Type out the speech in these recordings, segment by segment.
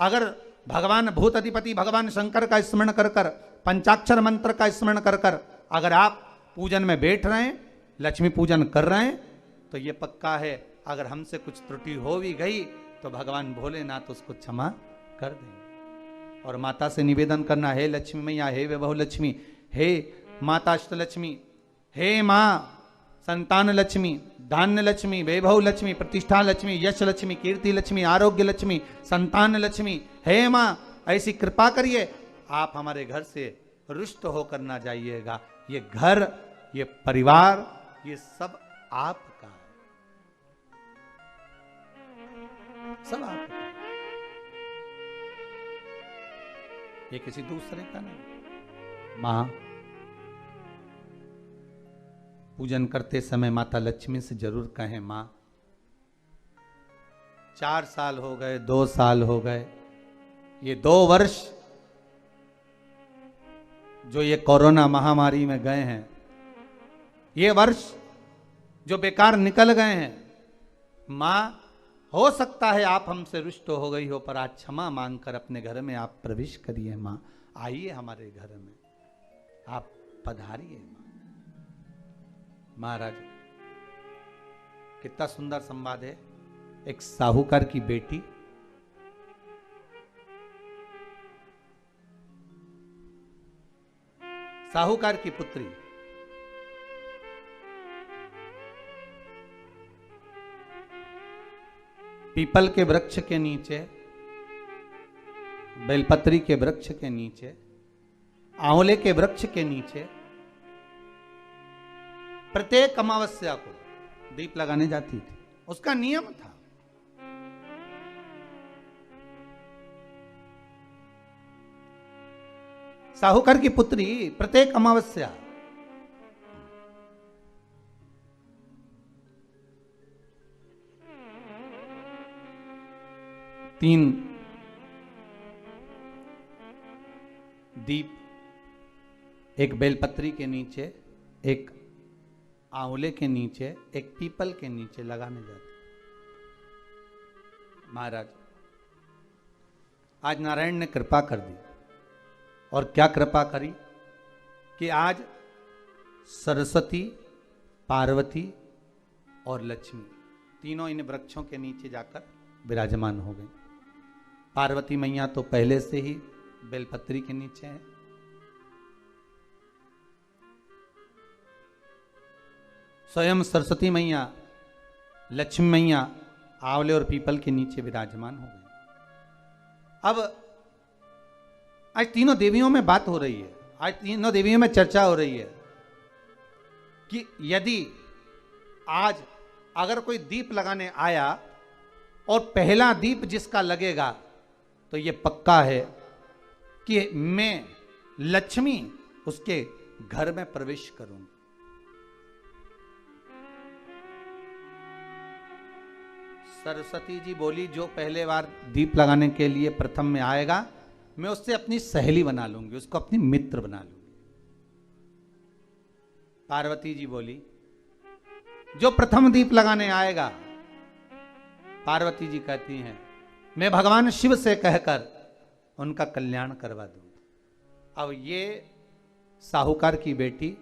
अगर भगवान भूत अधिपति भगवान शंकर का स्मरण कर कर, पंचाक्षर मंत्र का स्मरण कर कर अगर आप पूजन में बैठ रहे हैं, लक्ष्मी पूजन कर रहे हैं, तो ये पक्का है अगर हमसे कुछ त्रुटि हो भी गई तो भगवान भोलेनाथ उसको क्षमा कर देंगे। और माता से निवेदन करना, हे लक्ष्मी मैया, हे वैभव लक्ष्मी, हे माता अष्टलक्ष्मी, हे माँ संतान लक्ष्मी, धान्य लक्ष्मी, वैभव लक्ष्मी, प्रतिष्ठा लक्ष्मी, यश लक्ष्मी, कीर्ति लक्ष्मी, आरोग्य लक्ष्मी, संतान लक्ष्मी, हे माँ ऐसी कृपा करिए, आप हमारे घर से रुष्ट होकर ना जाइएगा। ये घर, ये परिवार, ये सब आपका है, सब आपका है, ये किसी दूसरे का नहीं। मां पूजन करते समय माता लक्ष्मी से जरूर कहें, मां 4 साल हो गए, 2 साल हो गए, ये 2 वर्ष जो ये कोरोना महामारी में गए हैं, ये वर्ष जो बेकार निकल गए हैं, मां हो सकता है आप हमसे रुष्ट हो गई हो, पर आज क्षमा मांगकर अपने घर में आप प्रवेश करिए। मां आइए हमारे घर में, आप पधारिए। मां महाराज कितना सुंदर संवाद है। एक साहूकार की बेटी साहूकार की पुत्री पीपल के वृक्ष के नीचे, बेलपत्री के वृक्ष के नीचे, आंवले के वृक्ष के नीचे प्रत्येक अमावस्या को दीप लगाने जाती थी। उसका नियम था। साहूकार की पुत्री प्रत्येक अमावस्या तीन दीप, एक बेलपत्री के नीचे, एक आंवले के नीचे, एक पीपल के नीचे लगाने जाते। महाराज आज नारायण ने कृपा कर दी, और क्या कृपा करी कि आज सरस्वती, पार्वती और लक्ष्मी तीनों इन वृक्षों के नीचे जाकर विराजमान हो गए। पार्वती मैया तो पहले से ही बेलपत्री के नीचे है, स्वयं सरस्वती मैया, लक्ष्मी मैया आंवले और पीपल के नीचे विराजमान हो गए। अब आज तीनों देवियों में बात हो रही है, आज तीनों देवियों में चर्चा हो रही है कि यदि आज अगर कोई दीप लगाने आया और पहला दीप जिसका लगेगा, तो ये पक्का है कि मैं लक्ष्मी उसके घर में प्रवेश करूंगी। सरस्वती जी बोली, जो पहले बार दीप लगाने के लिए प्रथम में आएगा, मैं उससे अपनी सहेली बना लूंगी, उसको अपनी मित्र बना लूंगी। पार्वती जी बोली, जो प्रथम दीप लगाने आएगा, पार्वती जी कहती हैं, मैं भगवान शिव से कहकर उनका कल्याण करवा दूंगी। अब ये साहूकार की बेटी,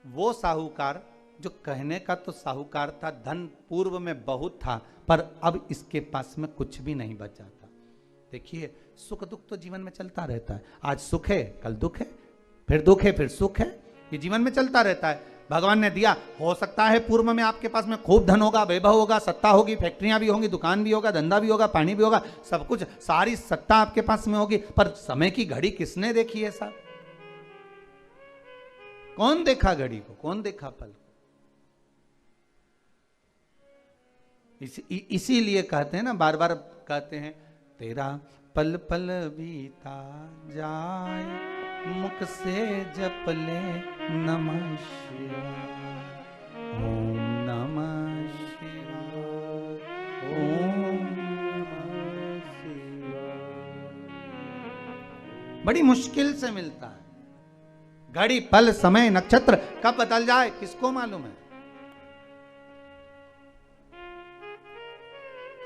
वो साहूकार जो कहने का तो साहूकार था, धन पूर्व में बहुत था, पर अब इसके पास में कुछ भी नहीं बचा था। देखिए, सुख दुख तो जीवन में चलता रहता है। आज सुख है, कल दुख है, फिर दुख है, फिर सुख है, ये जीवन में चलता रहता है। भगवान ने दिया, हो सकता है पूर्व में आपके पास में खूब धन होगा, वैभव होगा, सत्ता होगी, फैक्ट्रियां भी होंगी, दुकान भी होगा, धंधा भी होगा, पानी भी होगा, सब कुछ, सारी सत्ता आपके पास में होगी, पर समय की घड़ी किसने देखी है साहब? कौन देखा घड़ी को, कौन देखा पल को? इसीलिए कहते हैं ना, बार बार कहते हैं, तेरा पल पल बीता जाए, मुख से जप ले नमः शिवाय, ओम नमः शिवाय, ओम नमः शिवाय। बड़ी मुश्किल से मिलता है। घड़ी, पल, समय, नक्षत्र कब बदल जाए किसको मालूम है?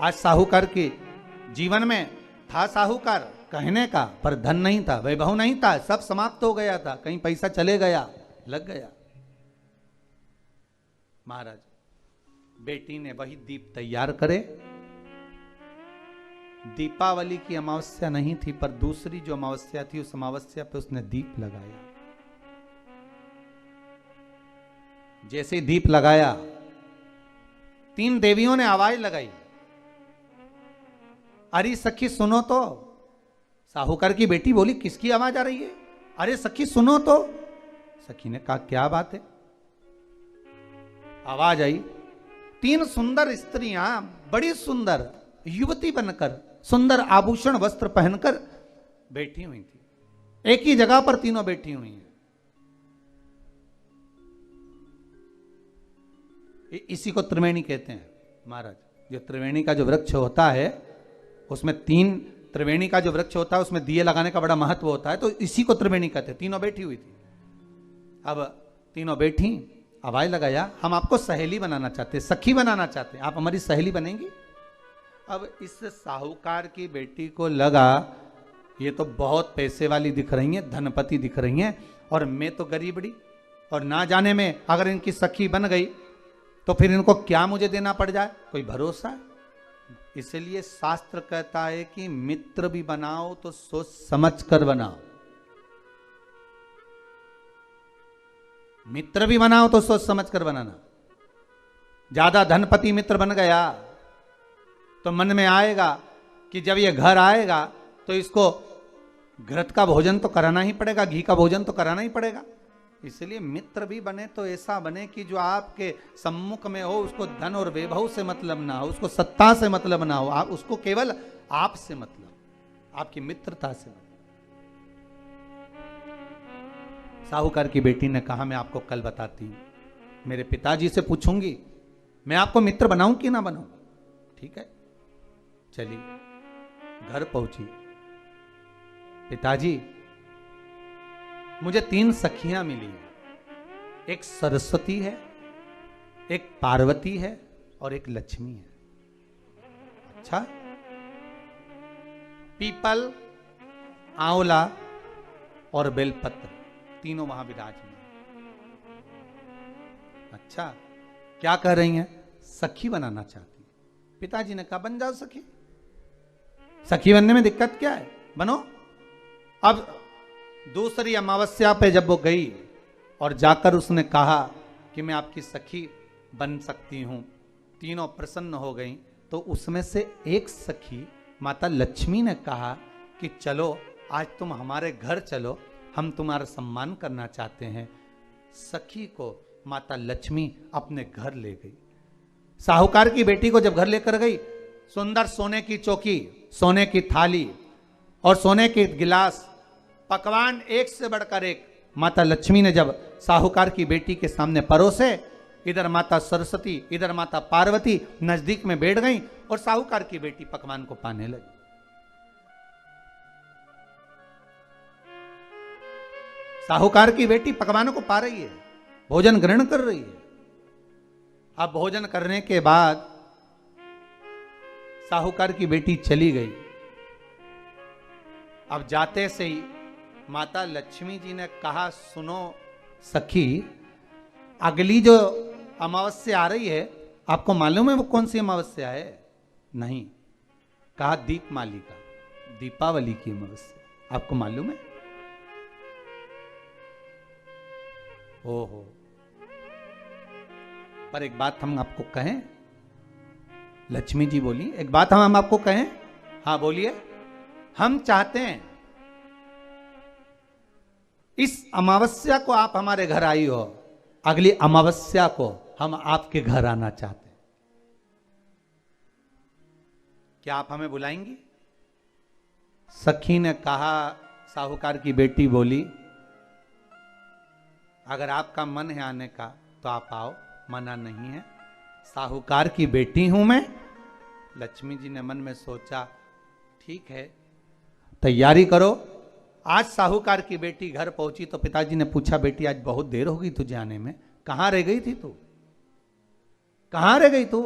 आज साहूकार के जीवन में था साहूकार कहने का, पर धन नहीं था, वैभव नहीं था, सब समाप्त हो गया था, कहीं पैसा चले गया, लग गया। महाराज बेटी ने वही दीप तैयार करे। दीपावली की अमावस्या नहीं थी, पर दूसरी जो अमावस्या थी उस अमावस्या पे उसने दीप लगाया। जैसे ही दीप लगाया, 3 देवियों ने आवाज लगाई, अरे सखी सुनो तो। साहूकार की बेटी बोली, किसकी आवाज आ रही है? अरे सखी सुनो तो। सखी ने कहा, क्या बात है? आवाज आई, 3 सुंदर स्त्रियां, बड़ी सुंदर युवती बनकर, सुंदर आभूषण वस्त्र पहनकर बैठी हुई थी। एक ही जगह पर तीनों बैठी हुई हैं। इसी को त्रिवेणी कहते हैं महाराज। जो त्रिवेणी का जो वृक्ष होता है, उसमें 3 त्रिवेणी का जो वृक्ष होता है उसमें दिए लगाने का बड़ा महत्व होता है, तो इसी को त्रिवेणी कहते हैं। तीनों बैठी हुई थी। अब तीनों बैठी, आवाज लगाया, हम आपको सहेली बनाना चाहते, सखी बनाना चाहते, आप हमारी सहेली बनेंगी? अब इस साहूकार की बेटी को लगा, ये तो बहुत पैसे वाली दिख रही हैं, धनपति दिख रही हैं, और मैं तो गरीबड़ी, और ना जाने में अगर इनकी सखी बन गई तो फिर इनको क्या मुझे देना पड़ जाए, कोई भरोसा है? इसलिए शास्त्र कहता है कि मित्र भी बनाओ तो सोच समझ कर बनाओ। मित्र भी बनाओ तो सोच समझ कर बनाना। ज्यादा धनपति मित्र बन गया तो मन में आएगा कि जब ये घर आएगा तो इसको घृत का भोजन तो कराना ही पड़ेगा, घी का भोजन तो कराना ही पड़ेगा। इसलिए मित्र भी बने तो ऐसा बने कि जो आपके सम्मुख में हो, उसको धन और वैभव से मतलब ना हो, उसको सत्ता से मतलब ना हो, आप उसको केवल आप से मतलब, आपकी मित्रता से मतलब। साहूकार की बेटी ने कहा, मैं आपको कल बताती हूं, मेरे पिताजी से पूछूंगी मैं आपको मित्र बनाऊं कि ना बनाऊं। ठीक है, चली घर पहुंची। पिताजी, मुझे 3 सखियां मिली हैं, एक सरस्वती है, एक पार्वती है और एक लक्ष्मी है। अच्छा, पीपल, आंवला और बेलपत्र तीनों वहां विराजमान। अच्छा, क्या कह रही हैं? सखी बनाना चाहती। पिताजी ने कहा, बन जाओ सखी, सखी बनने में दिक्कत क्या है, बनो। अब दूसरी अमावस्या पे जब वो गई और जाकर उसने कहा कि मैं आपकी सखी बन सकती हूं, तीनों प्रसन्न हो गई। तो उसमें से एक सखी माता लक्ष्मी ने कहा कि चलो आज तुम हमारे घर चलो, हम तुम्हारा सम्मान करना चाहते हैं। सखी को माता लक्ष्मी अपने घर ले गई। साहूकार की बेटी को जब घर लेकर गई, सुंदर सोने की चौकी, सोने की थाली और सोने के गिलास, पकवान एक से बढ़कर एक माता लक्ष्मी ने जब साहूकार की बेटी के सामने परोसे, इधर माता सरस्वती, इधर माता पार्वती नजदीक में बैठ गई और साहूकार की बेटी पकवान को पाने लगी। साहूकार की बेटी पकवानों को पा रही है, भोजन ग्रहण कर रही है। अब भोजन करने के बाद साहूकार की बेटी चली गई। अब जाते से ही माता लक्ष्मी जी ने कहा, सुनो सखी, अगली जो अमावस्या आ रही है, आपको मालूम है वो कौन सी अमावस्या है? नहीं। कहा, दीपमालिका, दीपावली की अमावस्या, आपको मालूम है? ओहो, पर एक बात हम आपको कहें। लक्ष्मी जी बोली, एक बात हम आपको कहें। हाँ बोलिए। हम चाहते हैं इस अमावस्या को आप हमारे घर आई हो, अगली अमावस्या को हम आपके घर आना चाहते हैं। क्या आप हमें बुलाएंगी? सखी ने कहा, साहूकार की बेटी बोली, अगर आपका मन है आने का तो आप आओ, मना नहीं है। साहूकार की बेटी हूं मैं। लक्ष्मी जी ने मन में सोचा, ठीक है, तैयारी करो। आज साहूकार की बेटी घर पहुंची तो पिताजी ने पूछा, बेटी आज बहुत देर हो गई तुझे आने में, कहां रह गई थी तू, कहां रह गई तू?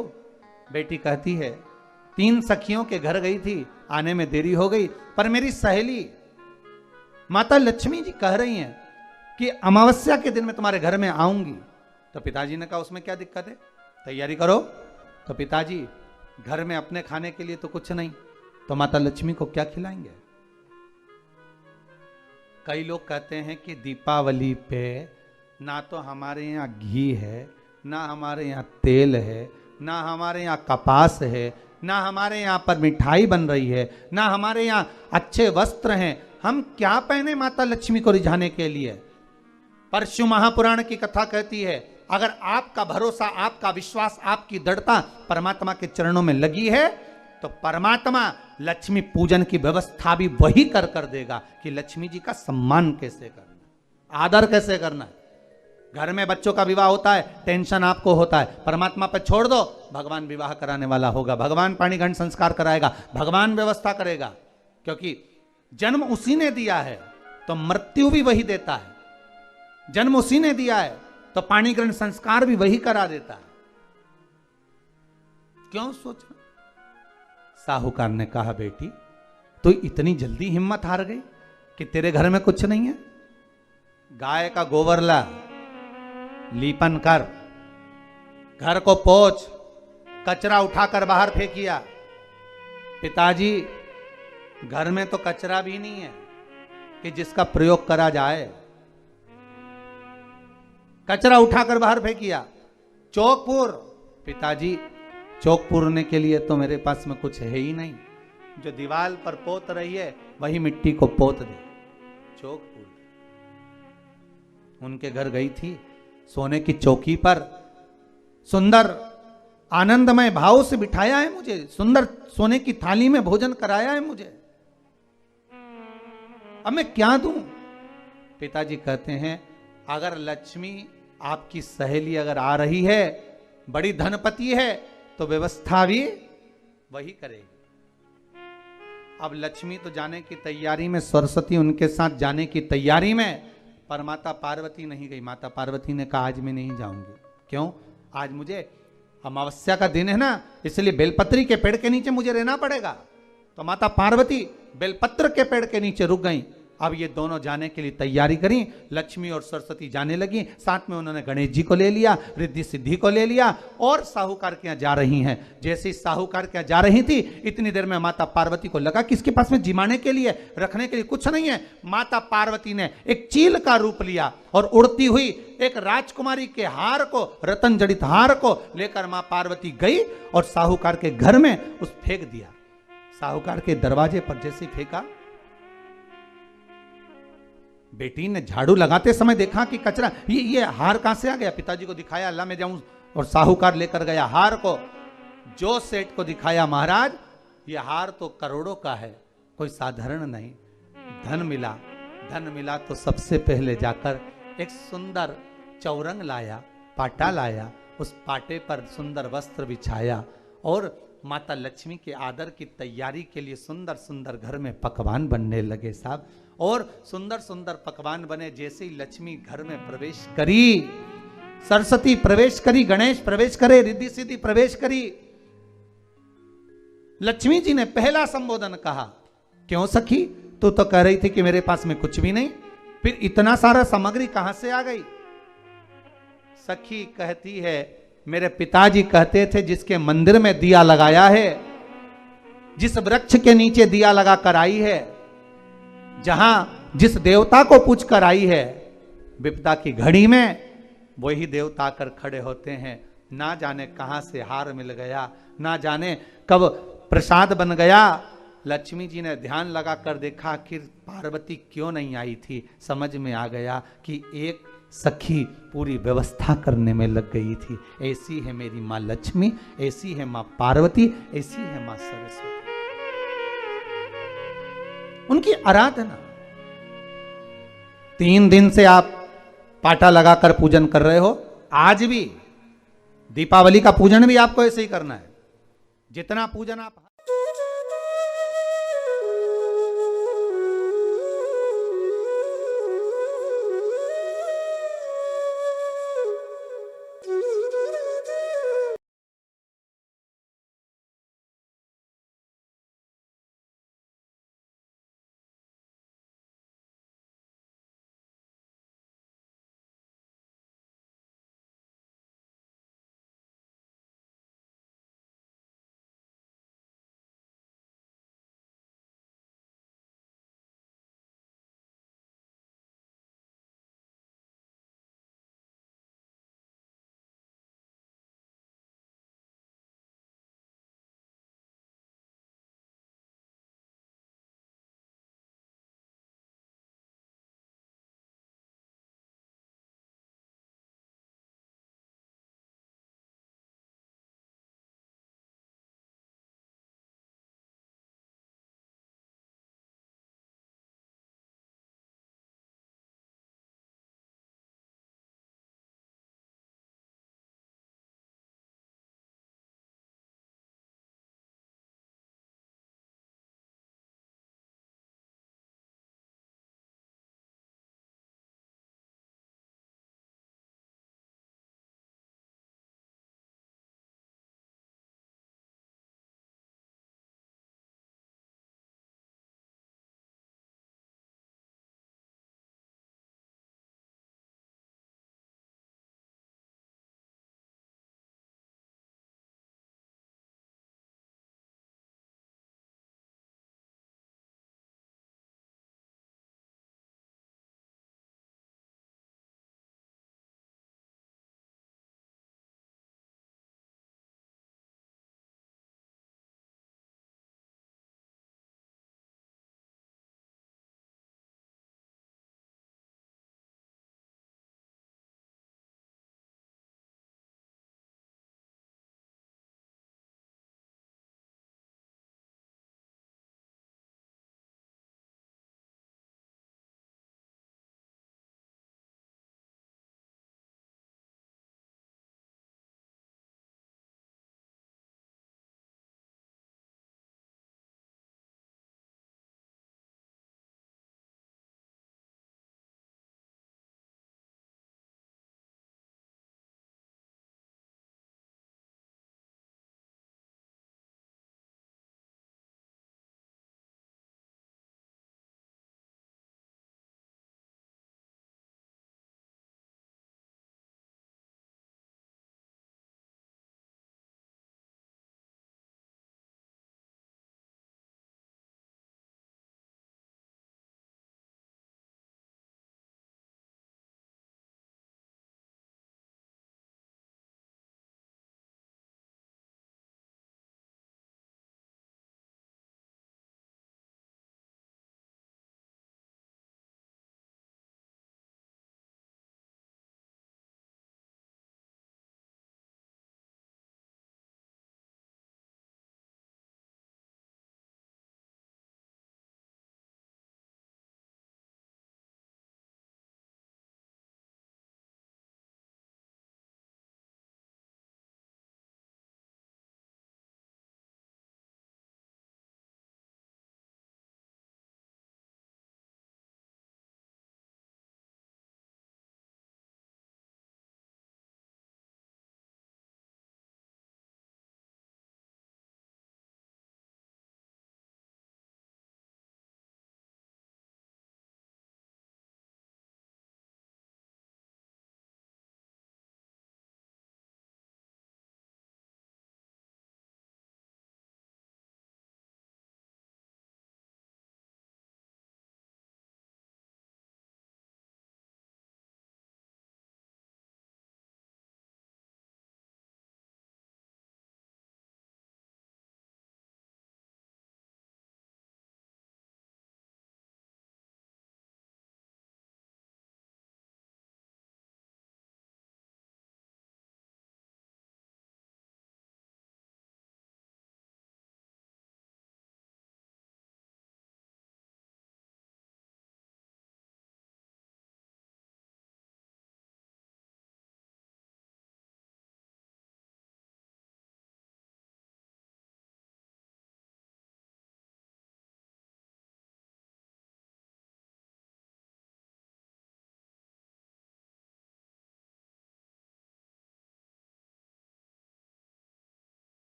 बेटी कहती है, 3 सखियों के घर गई थी, आने में देरी हो गई, पर मेरी सहेली माता लक्ष्मी जी कह रही हैं कि अमावस्या के दिन मैं तुम्हारे घर में आऊंगी। तो पिताजी ने कहा उसमें क्या दिक्कत है, तैयारी करो। तो पिताजी घर में अपने खाने के लिए तो कुछ नहीं, तो माता लक्ष्मी को क्या खिलाएंगे। कई लोग कहते हैं कि दीपावली पे ना तो हमारे यहाँ घी है, ना हमारे यहाँ तेल है, ना हमारे यहाँ कपास है, ना हमारे यहाँ पर मिठाई बन रही है, ना हमारे यहाँ अच्छे वस्त्र हैं, हम क्या पहने माता लक्ष्मी को रिझाने के लिए। परशु महापुराण की कथा कहती है अगर आपका भरोसा, आपका विश्वास, आपकी दृढ़ता परमात्मा के चरणों में लगी है तो परमात्मा लक्ष्मी पूजन की व्यवस्था भी वही कर कर देगा कि लक्ष्मी जी का सम्मान कैसे करना, आदर कैसे करना है। घर में बच्चों का विवाह होता है, टेंशन आपको होता है, परमात्मा पर छोड़ दो, भगवान विवाह कराने वाला होगा, भगवान पाणिग्रहण संस्कार कराएगा, भगवान व्यवस्था करेगा, क्योंकि जन्म उसी ने दिया है तो मृत्यु भी वही देता है, जन्म उसी ने दिया है तो पाणिग्रहण संस्कार भी वही करा देता है। क्यों सोचना। साहूकार ने कहा बेटी तो इतनी जल्दी हिम्मत हार गई कि तेरे घर में कुछ नहीं है। गाय का गोबर ला, लीपन कर, घर को पोंछ, कचरा उठाकर बाहर फेंकिया। पिताजी घर में तो कचरा भी नहीं है कि जिसका प्रयोग करा जाए, कचरा उठाकर बाहर फेंकिया। चौक पिताजी चौक पूरने के लिए तो मेरे पास में कुछ है ही नहीं, जो दीवार पर पोत रही है वही मिट्टी को पोत दे, चौक पूर। उनके घर गई थी, सोने की चौकी पर सुंदर आनंदमय भाव से बिठाया है मुझे, सुंदर सोने की थाली में भोजन कराया है मुझे, अब मैं क्या दूं। पिताजी कहते हैं अगर लक्ष्मी आपकी सहेली अगर आ रही है, बड़ी धनपति है, तो व्यवस्था भी वही करेगी। अब लक्ष्मी तो जाने की तैयारी में, सरस्वती उनके साथ जाने की तैयारी में, पर माता पार्वती नहीं गई। माता पार्वती ने कहा आज मैं नहीं जाऊंगी। क्यों? आज मुझे अमावस्या का दिन है ना, इसलिए बेलपत्री के पेड़ के नीचे मुझे रहना पड़ेगा। तो माता पार्वती बेलपत्र के पेड़ के नीचे रुक गई। अब ये दोनों जाने के लिए तैयारी करी, लक्ष्मी और सरस्वती जाने लगी, साथ में उन्होंने गणेश जी को ले लिया, रिद्धि सिद्धि को ले लिया और साहूकार के यहाँ जा रही हैं। जैसे ही साहूकार के यहाँ जा रही थी, इतनी देर में माता पार्वती को लगा कि इसके पास में जिमाने के लिए, रखने के लिए कुछ नहीं है। माता पार्वती ने एक चील का रूप लिया और उड़ती हुई एक राजकुमारी के हार को, रतन जड़ित हार को लेकर मां पार्वती गई और साहूकार के घर में उस फेंक दिया। साहूकार के दरवाजे पर जैसे फेंका, बेटी ने झाड़ू लगाते समय देखा कि कचरा, ये हार कहां से आ गया। पिताजी को दिखाया, अल्लाह मैं जाऊं, और साहूकार लेकर गया हार को। जो सेठ को दिखाया, महाराज ये हार तो करोड़ों का है, कोई साधारण नहीं। धन मिला तो सबसे पहले जाकर एक सुंदर चौरंग लाया, पाटा लाया, उस पाटे पर सुंदर वस्त्र बिछाया और माता लक्ष्मी के आदर की तैयारी के लिए सुंदर सुंदर घर में पकवान बनने लगे साहब। और सुंदर सुंदर पकवान बने। जैसे ही लक्ष्मी घर में प्रवेश करी, सरस्वती प्रवेश करी, गणेश प्रवेश करे, रिद्धि सिद्धि प्रवेश करी, लक्ष्मी जी ने पहला संबोधन कहा, क्यों सखी, तू तो कह रही थी कि मेरे पास में कुछ भी नहीं, फिर इतना सारा सामग्री कहां से आ गई। सखी कहती है, मेरे पिताजी कहते थे जिसके मंदिर में दिया लगाया है, जिस वृक्ष के नीचे दिया लगा कर आई है, जहां जिस देवता को पूछ कर आई है, विपदा की घड़ी में वही देवता आकर खड़े होते हैं। ना जाने कहां से हार मिल गया, ना जाने कब प्रसाद बन गया। लक्ष्मी जी ने ध्यान लगा कर देखा, आखिर पार्वती क्यों नहीं आई थी। समझ में आ गया कि एक सखी पूरी व्यवस्था करने में लग गई थी। ऐसी है मेरी माँ लक्ष्मी, ऐसी है माँ पार्वती, ऐसी है माँ सरस्वती। उनकी आराधना 3 दिन से आप पाटा लगाकर पूजन कर रहे हो। आज भी दीपावली का पूजन भी आपको ऐसे ही करना है। जितना पूजन आप